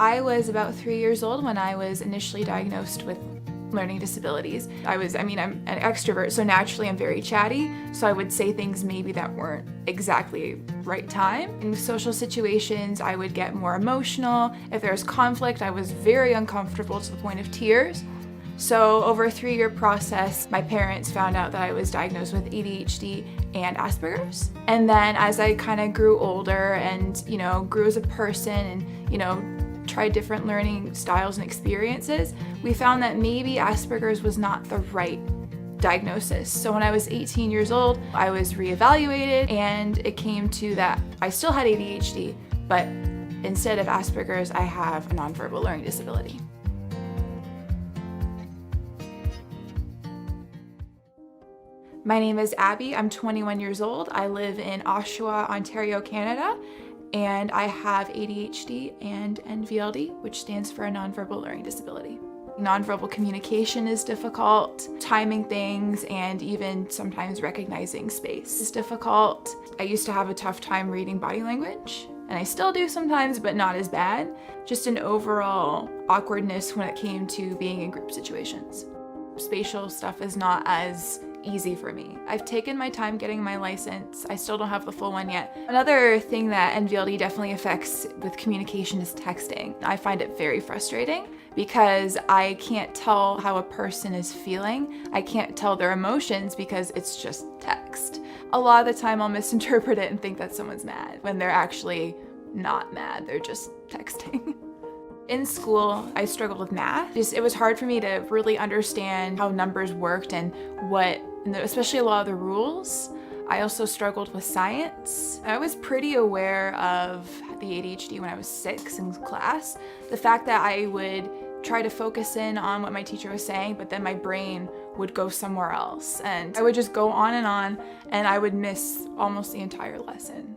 I was about 3 years old when I was initially diagnosed with learning disabilities. I'm an extrovert, so naturally I'm very chatty, so I would say things maybe that weren't exactly right time. In social situations, I would get more emotional. If there was conflict, I was very uncomfortable to the point of tears. So over a 3-year process, my parents found out that I was diagnosed with ADHD and Asperger's. And then as I kind of grew older and, grew as a person and, tried different learning styles and experiences, we found that maybe Asperger's was not the right diagnosis. So when I was 18 years old, I was reevaluated and it came to that I still had ADHD, but instead of Asperger's, I have a nonverbal learning disability. My name is Abby. I'm 21 years old. I live in Oshawa, Ontario, Canada, and I have ADHD and NVLD, which stands for a nonverbal learning disability. Nonverbal communication is difficult, timing things, and even sometimes recognizing space is difficult. I used to have a tough time reading body language, and I still do sometimes, but not as bad. Just an overall awkwardness when it came to being in group situations. Spatial stuff is not as easy for me. I've taken my time getting my license. I still don't have the full one yet. Another thing that NVLD definitely affects with communication is texting. I find it very frustrating because I can't tell how a person is feeling. I can't tell their emotions because it's just text. A lot of the time I'll misinterpret it and think that someone's mad when they're actually not mad, they're just texting. In school, I struggled with math. It was hard for me to really understand how numbers worked and especially a lot of the rules. I also struggled with science. I was pretty aware of the ADHD when I was 6 in class. The fact that I would try to focus in on what my teacher was saying, but then my brain would go somewhere else. And I would just go on, and I would miss almost the entire lesson.